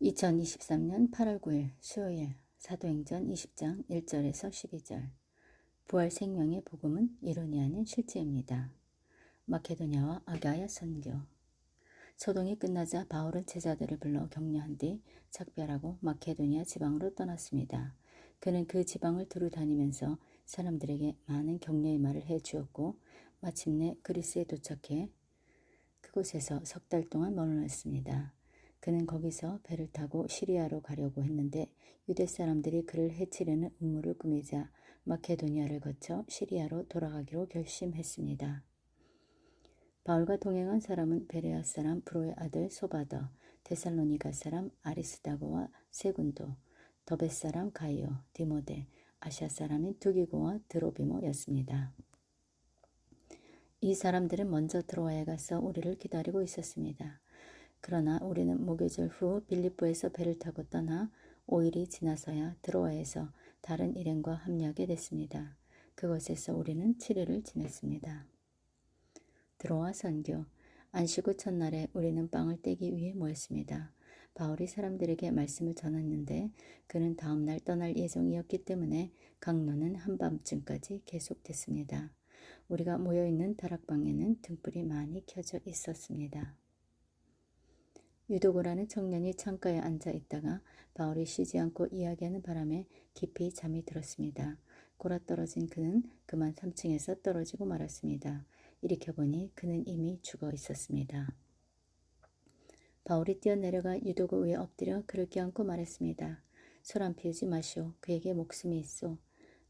2023년 8월 9일 수요일 사도행전 20장 1절에서 12절. 부활 생명의 복음은 이론이 아닌 실제입니다. 마케도냐와 아가야 선교. 소동이 끝나자 바울은 제자들을 불러 격려한 뒤 작별하고 마케도니아 지방으로 떠났습니다. 그는 그 지방을 두루 다니면서 사람들에게 많은 격려의 말을 해주었고 마침내 그리스에 도착해 그곳에서 석 달 동안 머물렀습니다. 그는 거기서 배를 타고 시리아로 가려고 했는데 유대 사람들이 그를 해치려는 음모를 꾸미자 마케도니아를 거쳐 시리아로 돌아가기로 결심했습니다. 바울과 동행한 사람은 베레아 사람 브로의 아들 소바더, 데살로니가 사람 아리스다고와 세군도, 더베 사람 가이오, 디모데, 아시아 사람인 두기고와 드로비모였습니다. 이 사람들은 먼저 드로아에 가서 우리를 기다리고 있었습니다. 그러나 우리는 목요절 후 빌립보에서 배를 타고 떠나 5일이 지나서야 드로아에서 다른 일행과 합류하게 됐습니다. 그곳에서 우리는 7일을 지냈습니다. 드로아 선교. 안식 후 첫날에 우리는 빵을 떼기 위해 모였습니다. 바울이 사람들에게 말씀을 전했는데 그는 다음날 떠날 예정이었기 때문에 강론은 한밤중까지 계속됐습니다. 우리가 모여있는 다락방에는 등불이 많이 켜져 있었습니다. 유도고라는 청년이 창가에 앉아 있다가 바울이 쉬지 않고 이야기하는 바람에 깊이 잠이 들었습니다. 골아떨어진 그는 그만 3층에서 떨어지고 말았습니다. 일으켜보니 그는 이미 죽어 있었습니다. 바울이 뛰어내려가 유도고 위에 엎드려 그를 껴안고 말했습니다. 소란 피우지 마시오. 그에게 목숨이 있소.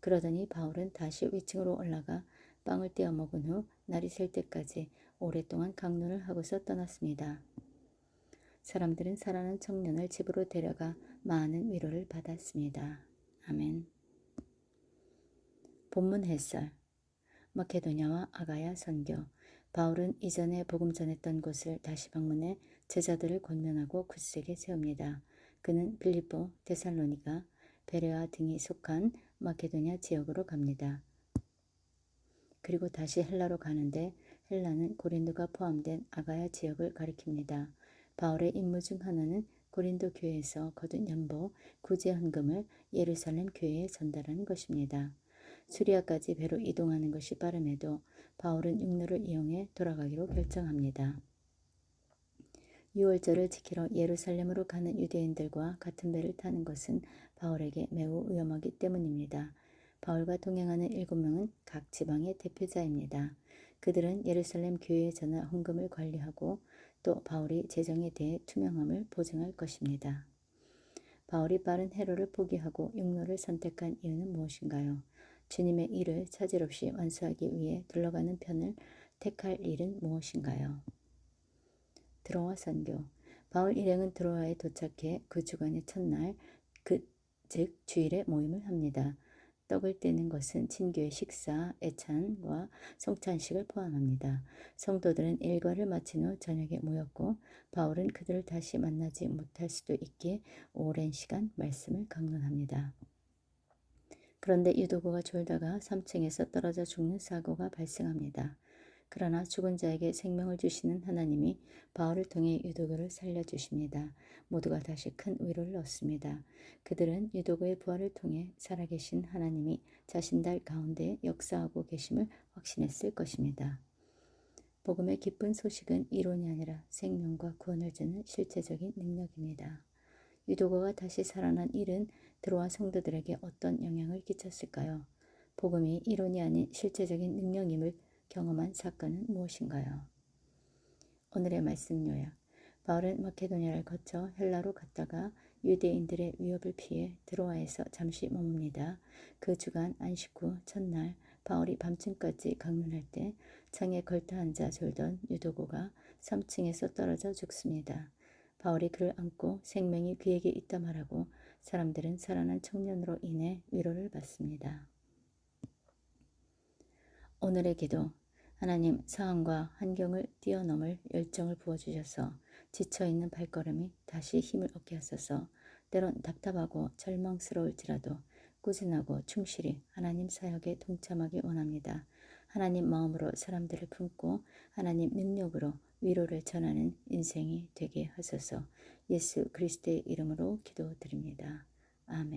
그러더니 바울은 다시 위층으로 올라가 빵을 떼어 먹은 후 날이 셀 때까지 오랫동안 강론을 하고서 떠났습니다. 사람들은 살아난 청년을 집으로 데려가 많은 위로를 받았습니다. 아멘. 본문 해설. 마케도냐와 아가야 선교. 바울은 이전에 복음 전했던 곳을 다시 방문해 제자들을 권면하고 굳세게 세웁니다. 그는 빌립보, 데살로니가, 베레아 등이 속한 마케도냐 지역으로 갑니다. 그리고 다시 헬라로 가는데 헬라는 고린도가 포함된 아가야 지역을 가리킵니다. 바울의 임무 중 하나는 고린도 교회에서 거둔 연보, 구제 헌금을 예루살렘 교회에 전달하는 것입니다. 수리아까지 배로 이동하는 것이 빠름에도 바울은 육로를 이용해 돌아가기로 결정합니다. 유월절을 지키러 예루살렘으로 가는 유대인들과 같은 배를 타는 것은 바울에게 매우 위험하기 때문입니다. 바울과 동행하는 7명은 각 지방의 대표자입니다. 그들은 예루살렘 교회에 전할 헌금을 관리하고 또 바울이 재정에 대해 투명함을 보증할 것입니다. 바울이 빠른 해로를 포기하고 육로를 선택한 이유는 무엇인가요? 주님의 일을 차질 없이 완수하기 위해 둘러가는 편을 택할 일은 무엇인가요? 드로아 선교. 바울 일행은 드로아에 도착해 그 주간의 첫날, 즉 주일에 모임을 합니다. 떡을 떼는 것은 친교의 식사, 애찬과 성찬식을 포함합니다. 성도들은 일과를 마친 후 저녁에 모였고 바울은 그들을 다시 만나지 못할 수도 있기에 오랜 시간 말씀을 강론합니다. 그런데 유도고가 졸다가 3층에서 떨어져 죽는 사고가 발생합니다. 그러나 죽은 자에게 생명을 주시는 하나님이 바울을 통해 유도고를 살려주십니다. 모두가 다시 큰 위로를 얻습니다. 그들은 유도고의 부활을 통해 살아계신 하나님이 자신들 가운데 역사하고 계심을 확신했을 것입니다. 복음의 기쁜 소식은 이론이 아니라 생명과 구원을 주는 실제적인 능력입니다. 유도고가 다시 살아난 일은 드로아 성도들에게 어떤 영향을 끼쳤을까요? 복음이 이론이 아닌 실제적인 능력임을 경험한 사건은 무엇인가요? 오늘의 말씀 요약. 바울은 마케도니아를 거쳐 헬라로 갔다가 유대인들의 위협을 피해 드로아에서 잠시 머뭅니다. 그 주간 안식 후 첫날 바울이 밤중까지 강론할 때 창에 걸터 앉아 졸던 유도고가 3층에서 떨어져 죽습니다. 바울이 그를 안고 생명이 그에게 있다 말하고 사람들은 살아난 청년으로 인해 위로를 받습니다. 오늘의 기도. 하나님, 상황과 환경을 뛰어넘을 열정을 부어주셔서 지쳐있는 발걸음이 다시 힘을 얻게 하소서. 때론 답답하고 절망스러울지라도 꾸준하고 충실히 하나님 사역에 동참하기 원합니다. 하나님 마음으로 사람들을 품고 하나님 능력으로 위로를 전하는 인생이 되게 하소서. 예수 그리스도의 이름으로 기도드립니다. 아멘.